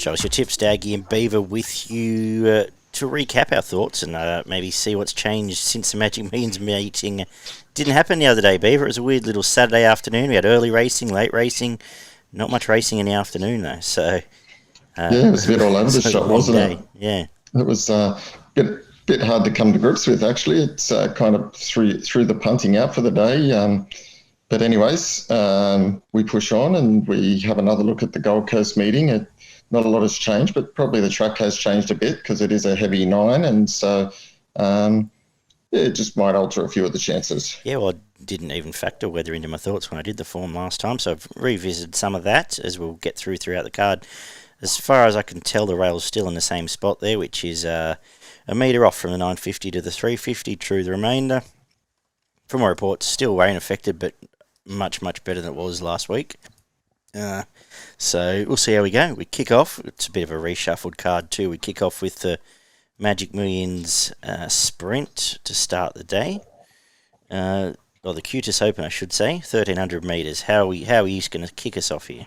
Show us your tips, Daggy and Beaver, with you to recap our thoughts and maybe see what's changed since the Magic Millions meeting didn't happen the other day, Beaver. It was a weird little Saturday afternoon. We had early racing, late racing, not much racing in the afternoon though. So yeah, it was a bit all over the shop, wasn't it? Yeah, it was a bit hard to come to grips with. Actually, it's kind of threw the punting out for the day. But anyways, we push on and we have another look at the Gold Coast meeting. Not a lot has changed, but probably the track has changed a bit because it is a heavy 9, and so it just might alter a few of the chances. Yeah, well, I didn't even factor weather into my thoughts when I did the form last time, so I've revisited some of that as we'll get throughout the card. As far as I can tell, the rail's still in the same spot there, which is a metre off from the 950 to the 350 through the remainder. From my reports, still rain affected, but much better than it was last week. So we'll see how we go. We kick off. It's a bit of a reshuffled card too. We kick off with the Magic Millions sprint to start the day. Or the Qtis Open, I should say. 1,300 metres. How are you going to kick us off here?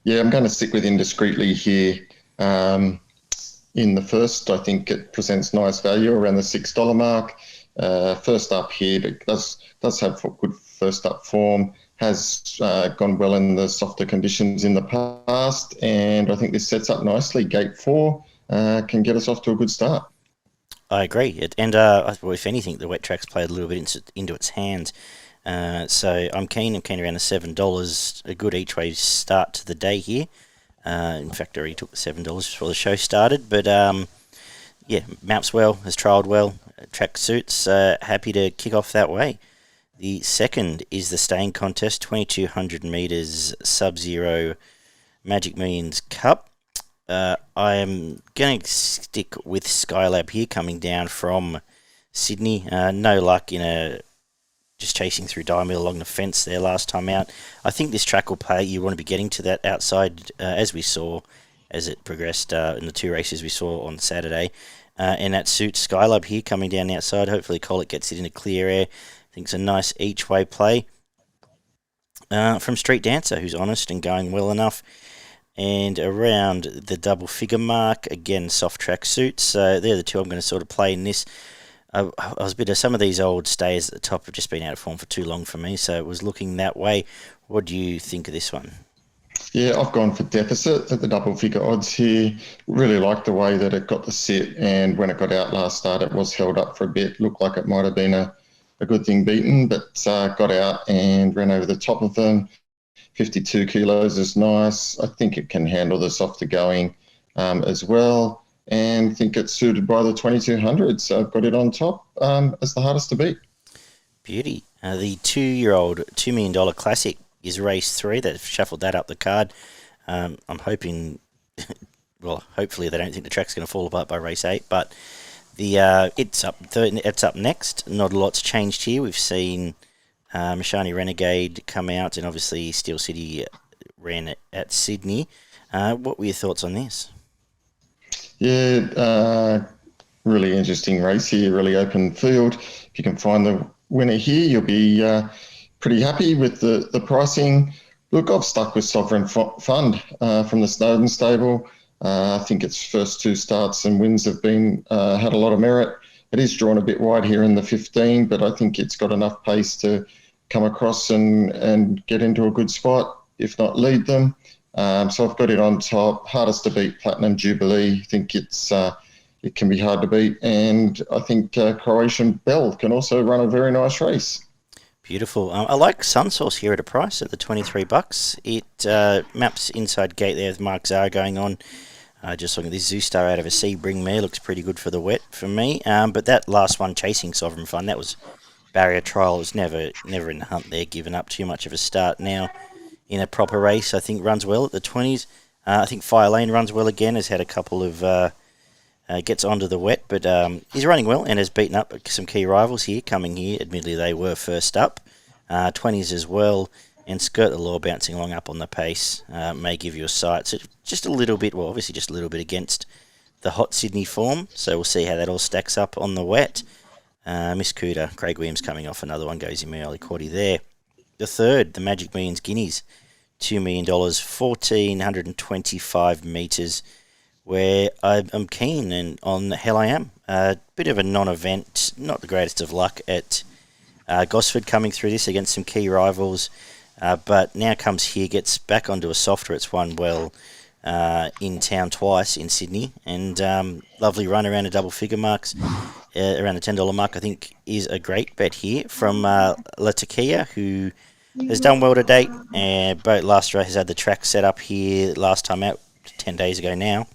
Yeah, I'm going to stick with Indiscreetly here. In the first, I think it presents nice value around the $6 mark. First up here, it does have good first up form. Has gone well in the softer conditions in the past, and I think this sets up nicely. Gate 4 can get us off to a good start. I agree, and if anything, the wet track's played a little bit into its hands. So I'm keen around the $7. A good each way start to the day here. In fact, I already took the $7 before the show started, but yeah, mounts well, has trialled well, track suits. Happy to kick off that way. The second is the staying contest, 2,200 metres Sub-Zero Magic Millions Cup. I am going to stick with Skylab here, coming down from Sydney. No luck in just chasing through Diamond along the fence there last time out. I think this track will play. You want to be getting to that outside, as we saw as it progressed in the two races we saw on Saturday. And that suits Skylab here, coming down the outside. Hopefully Collett gets it into clear air. I think it's a nice each-way play from Street Dancer, who's honest and going well enough. And around the double figure mark, again, soft track suits. So they're the two I'm going to sort of play in this. I was a bit of some of these old stays at the top have just been out of form for too long for me, so it was looking that way. What do you think of this one? Yeah, I've gone for deficit at the double figure odds here. Really liked the way that it got the sit, and when it got out last start, it was held up for a bit. Looked like it might have been a good thing beaten, but got out and ran over the top of them. 52 kilos is nice. I think it can handle the softer going as well, and think it's suited by the 2,200. So I've got it on top as the hardest to beat. Beauty. The 2-year-old $2 million Classic is race 3. They've shuffled that up the card. I'm hoping, well, hopefully they don't think the track's going to fall apart by race 8, but it's up next. Not a lot's changed here. We've seen Mashani Renegade come out, and obviously Steel City ran at Sydney. What were your thoughts on this? Yeah, really interesting race here, really open field. If you can find the winner here, you'll be pretty happy with the pricing. Look, I've stuck with Sovereign Fund from the Snowden stable. I think its first 2 starts and wins have been had a lot of merit. It is drawn a bit wide here in the 15, but I think it's got enough pace to come across and get into a good spot, if not lead them. So I've got it on top. Hardest to beat, Platinum Jubilee. I think it can be hard to beat, and I think Croatian Bell can also run a very nice race. Beautiful. I like Sunsource here at a price at the $23. It maps inside gate there with Mark Zara going on. Just looking at this Zoostar out of a Sebring mare, looks pretty good for the wet for me. But that last one, Chasing Sovereign Fund, that was barrier trial. It was never in the hunt there, given up too much of a start. Now in a proper race, I think runs well at the 20s. I think Fire Lane runs well again, has had a couple of gets onto the wet, but he's running well and has beaten up some key rivals here, coming here. Admittedly, they were first up. 20s as well, and Skirt the Law bouncing along up on the pace may give you a sight. So just a little bit, well, obviously just a little bit against the hot Sydney form, so we'll see how that all stacks up on the wet. Miss Cooter, Craig Williams coming off another one, goes in my early quarter there. The third, the Magic Millions Guineas, $2 million, 1,425 metres, where I'm keen and on Hell I Am. A bit of a non-event, not the greatest of luck at Gosford coming through this against some key rivals, but now comes here, gets back onto a softer. It's won well in town twice in Sydney, and lovely run around the double figure marks, around the $10 mark, I think is a great bet here from Latakia, who has done well to date. Boat last race has had the track set up here last time out 10 days ago now,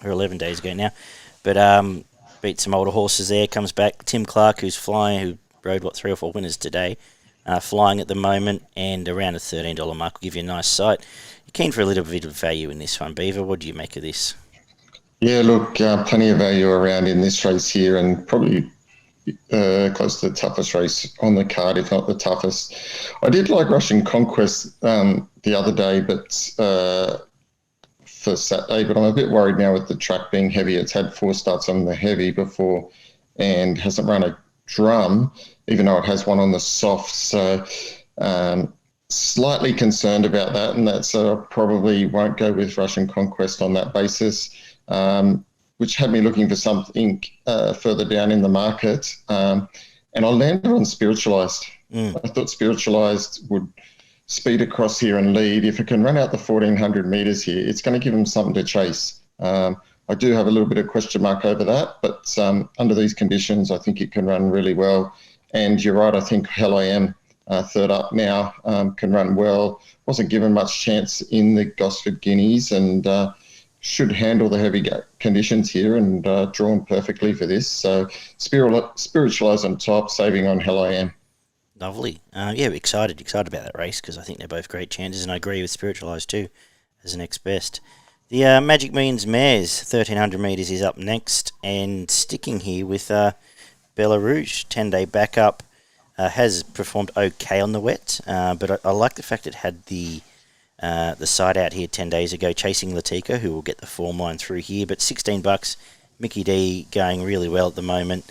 or 11 days ago now, but beat some older horses there, comes back. Tim Clark, who's flying, who rode, 3 or 4 winners today, flying at the moment, and around a $13 mark will give you a nice sight. You're keen for a little bit of value in this one, Beaver. What do you make of this? Yeah, look, plenty of value around in this race here, and probably close to the toughest race on the card, if not the toughest. I did like Russian Conquest the other day, but for Saturday, but I'm a bit worried now with the track being heavy. It's had 4 starts on the heavy before and hasn't run a drum, even though it has one on the soft. So slightly concerned about that, and that's probably won't go with Russian Conquest on that basis, which had me looking for something further down in the market. And I landed on Spiritualized. I thought Spiritualized would speed across here and lead. If it can run out the 1,400 metres here, it's going to give them something to chase. I do have a little bit of question mark over that, but under these conditions, I think it can run really well. And you're right, I think Hell I Am, third up now, can run well. Wasn't given much chance in the Gosford Guineas, and should handle the heavy conditions here, and drawn perfectly for this. So Spiritualised on top, saving on Hell I Am. Lovely. Yeah, excited about that race, because I think they're both great chances, and I agree with Spiritualised too as an next best. The Magic Millions Mares, 1,300 metres is up next, and sticking here with Bella Rouge, 10-day backup, has performed okay on the wet, but I like the fact it had the side out here 10 days ago, chasing Latika, who will get the form line through here, but $16, Mickey D going really well at the moment,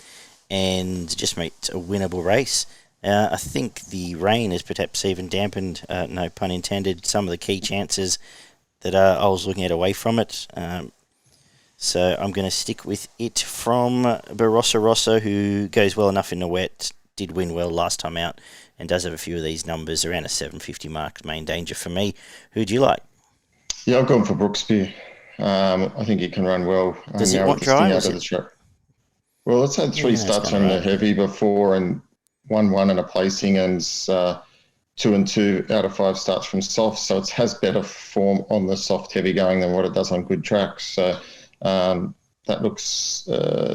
and just makes a winnable race. I think the rain has perhaps even dampened, no pun intended, some of the key chances that I was looking at away from it. So I'm going to stick with it from Barossa Rosso, who goes well enough in the wet, did win well last time out, and does have a few of these numbers around a 750 mark. Main danger for me. Who do you like? Yeah, I've gone for Brooksby. I think he can run well. Does it want dry? Out of the track. Well, it's had 3 starts on the heavy before, and 1-1 and a placing, and 2 and 2 out of 5 starts from soft. So it has better form on the soft heavy going than what it does on good tracks. So that looks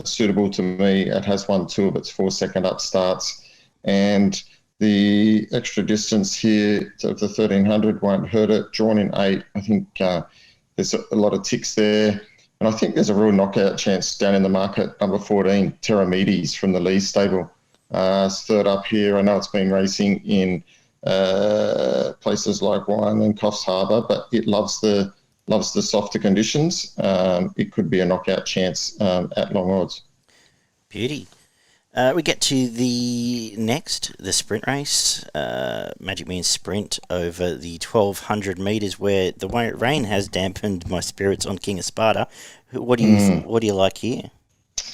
suitable to me. It has won 2 of its 4 second up starts, and the extra distance here of the 1,300 won't hurt it. Drawn in 8, I think there's a lot of ticks there. And I think there's a real knockout chance down in the market. Number 14, Terramides from the Lee stable. It's third up here. I know it's been racing in places like Wyong and Coffs Harbour, but it loves the softer conditions. It could be a knockout chance at long odds. Beauty. We get to the sprint race, Magic Millions Sprint over the 1,200 metres, where the rain has dampened my spirits on King of Sparta. What do you like here?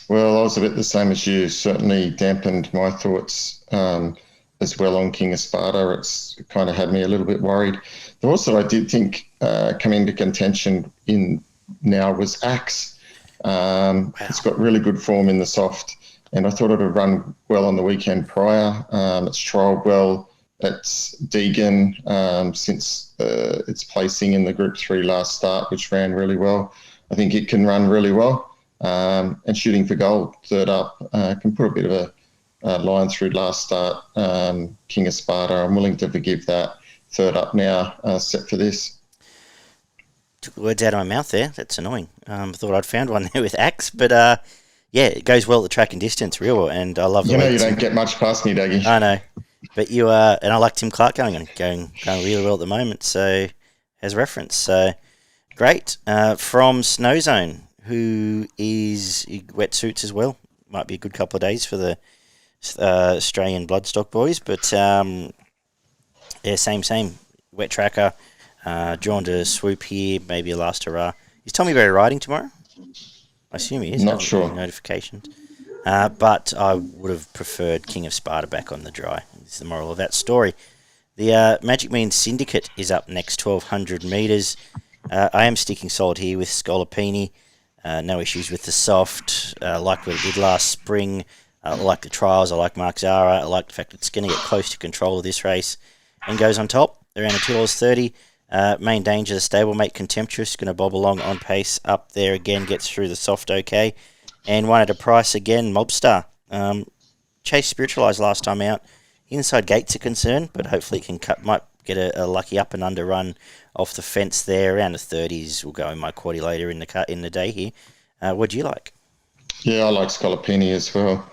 Well, I was a bit the same as you. Certainly dampened my thoughts as well on King of Sparta. It's kind of had me a little bit worried. The horse that I did think coming into contention in now was Axe. Wow. It's got really good form in the soft, and I thought it would run well on the weekend prior. It's trialled well at Deegan since its placing in the Group 3 last start, which ran really well. I think it can run really well. And Shooting for Gold, third up, can put a bit of a line through last start. King of Sparta, I'm willing to forgive that. Third up now, set for this. Took the words out of my mouth there. That's annoying. Thought I'd found one there with Axe, but yeah, it goes well at the track and distance, real, and I love the way you don't get much past me, Daggy. I know, but you are, and I like Tim Clark going really well at the moment, so as reference. So great. From Snow Zone, who is wetsuits as well. Might be a good couple of days for the Australian Bloodstock boys, but yeah, same. Wet tracker, Drawn to swoop here, maybe a last hurrah. Is Tommy Berry riding tomorrow? I assume he is. Not Hasn't sure. any notifications. But I would have preferred King of Sparta back on the dry. This is the moral of that story. The Magic Means Syndicate is up next, 1,200 metres. I am sticking solid here with Scallopini. No issues with the soft. Like what it did last spring. I like the trials. I like Mark Zara. I like the fact it's going to get close to control of this race and goes on top around the $2.30. Main danger, the stablemate Contemptuous, going to bob along on pace up there again, gets through the soft okay. And one at a price again, Mobstar. Chase Spiritualised last time out. Inside gates are concerned, but hopefully it might get a lucky up and under run off the fence there. Around the 30s will go in my quaddy later in the day here. What do you like? Yeah, I like Scallopini as well.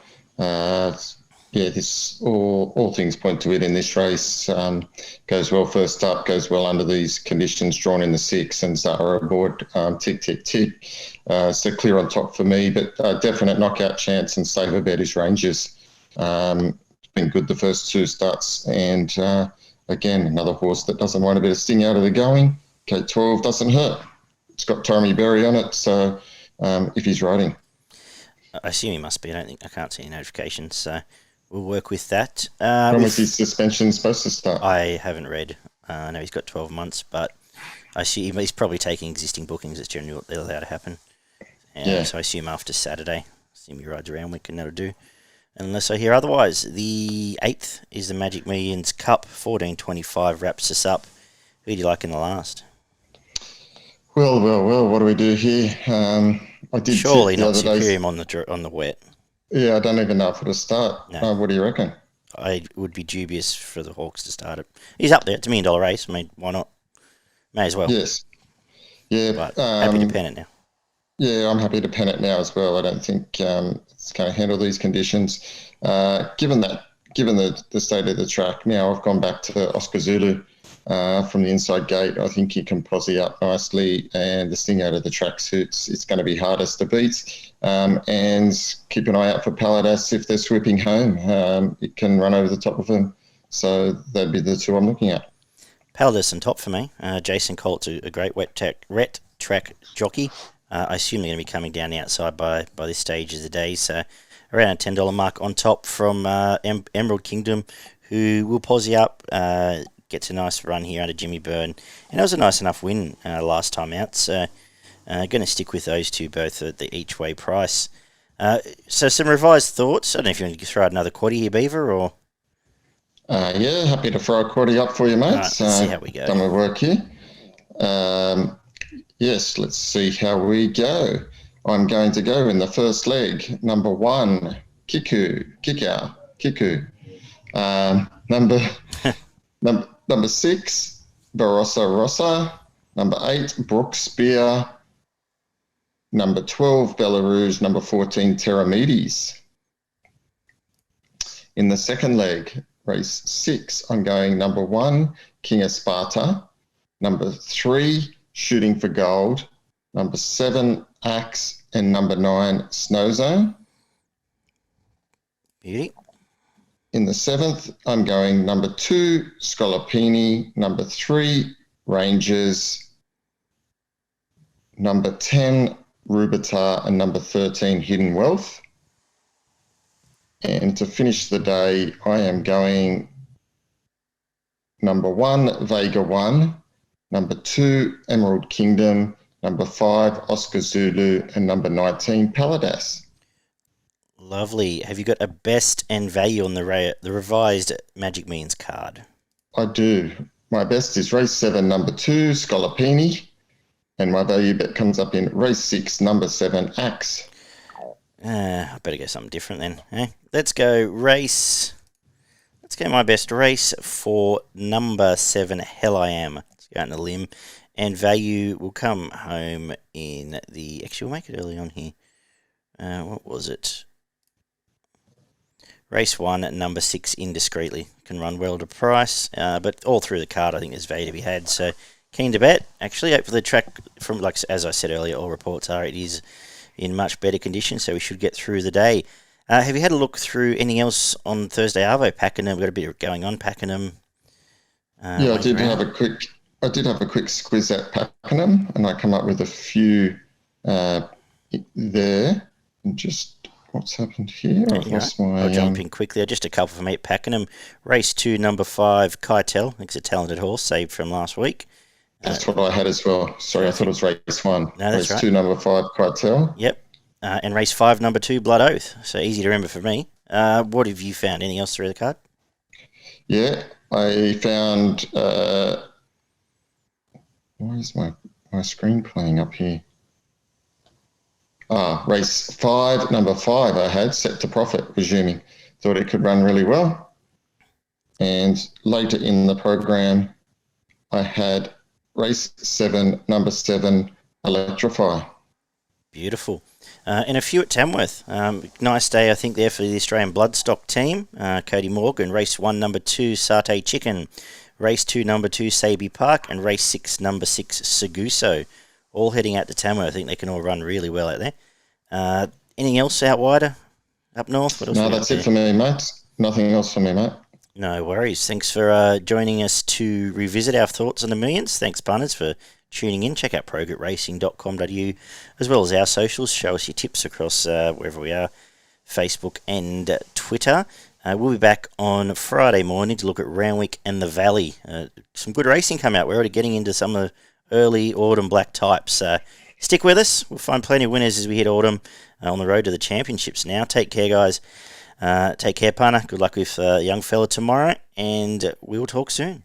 This all things point to it in this race. Goes well first up, goes well under these conditions, drawn in the 6, and Zara aboard, tick, tick, tick. So clear on top for me, but definite knockout chance and safer bet is Rangers. Been good the first 2 starts, and again, another horse that doesn't want a bit of sting out of the going. K12 doesn't hurt. It's got Tommy Berry on it, so if he's riding. I assume he must be. I can't see any notifications, so we'll work with that. When was his suspension supposed to start? I haven't read. I know he's got 12 months, but I assume he's probably taking existing bookings. That's generally what they're allowed to happen. So I assume after Saturday. I assume he rides around week and that'll do. Unless I hear otherwise. The 8th is the Magic Millions Cup. 14.25 wraps us up. Who do you like in the last? Well, what do we do here? I did surely not Superium on the wet. Yeah, I don't even know if it'll start. No. What do you reckon? I would be dubious for the Hawks to start it. He's up there. It's $1 million race. I mean, why not? May as well. Yes. Yeah. But happy to pen it now. Yeah, I'm happy to pen it now as well. I don't think it's going to handle these conditions. Given the state of the track now, I've gone back to Oscar Zulu from the inside gate. I think he can posse up nicely, and the sting out of the track suits, it's going to be hardest to beat. And keep an eye out for Paladas if they're swooping home. It can run over the top of them. So that'd be the 2 I'm looking at. Paladas on top for me. Jason Colt's a great wet track jockey. I assume they're going to be coming down the outside by this stage of the day. So around a $10 mark on top from Emerald Kingdom, who will posse up, gets a nice run here under Jimmy Byrne. And it was a nice enough win last time out. So going to stick with those 2 both at the each way price. So some revised thoughts. I don't know if you want to throw out another quaddy here, Beaver, or... Yeah, happy to throw a quaddy up for you, mate. Right, let's see how we go. Done my work here. Yes, let's see how we go. I'm going to go in the first leg. Number 1, Kiku. Number 6, Barossa Rossa. Number 8, Brooke Spear. Number 12, Belarus. Number 14, Teramides. In the second leg, race 6, I'm going number 1, King of Sparta. Number 3, Shooting for Gold. Number 7, Axe. And number 9, Snow Zone. Beauty. In the 7th, I'm going number 2, Scallopini. Number 3, Rangers. Number 10, Rubitar. And number 13, Hidden Wealth. And to finish the day, I am going number 1, Vega 1. Number 2, Emerald Kingdom. Number 5, Oscar Zulu. And number 19, Paladas. Lovely. Have you got a best and value on the revised Magic Millions card? I do. My best is race 7, number 2, Scallopini. And my value bet comes up in race 6, number 7, Axe. I better go something different then. Eh? Let's go my best race for number 7, Hell I Am. Let's go out on a limb. And value will come home in the... Actually, we'll make it early on here. What was it? Race 1, number 6, Indiscreetly. Can run well to price, but all through the card I think there's value to be had. So keen to bet. Actually, hopefully the track, from like as I said earlier, all reports are it is in much better condition, so we should get through the day. Have you had a look through anything else on Thursday Arvo? Pakenham, we've got a bit going on, Pakenham. Yeah, I did have a quick I did have a quick squiz at Pakenham, and I come up with a few there. And just what's happened here? I've lost my. I'll jump in quickly. Just a couple for me at Pakenham. Race 2, number 5, Keitel. I think it's a talented horse, saved from last week. That's what I had as well. Sorry, I thought it was race 1. No, that's race right. 2, number 5, Keitel. Yep. And race 5, number 2, Blood Oath. So easy to remember for me. What have you found? Anything else through the card? Yeah, I found. Why is my screen playing up here? Race 5, number 5, I had set to profit, presuming. Thought it could run really well. And later in the program, I had race 7, number 7, Electrify. Beautiful. And a few at Tamworth. Nice day, I think, there for the Australian Bloodstock team. Cody Morgan, race 1, number 2, Satay Chicken. Race 2, number 2, Saby Park. And race 6, number 6, Seguso. All heading out to Tamworth. I think they can all run really well out there. Anything else out wider, up north? What else No, that's it for me, mate. Nothing else for me, mate. No worries. Thanks for joining us to revisit our thoughts on the millions. Thanks, punters, for tuning in. Check out progretracing.com.au as well as our socials. Show us your tips across wherever we are, Facebook and Twitter. We'll be back on Friday morning to look at Round Week and the Valley. Some good racing come out. We're already getting into some of the early autumn black types. Stick with us. We'll find plenty of winners as we hit autumn on the road to the championships now. Take care, guys. Take care, punter. Good luck with young fella tomorrow, and we'll talk soon.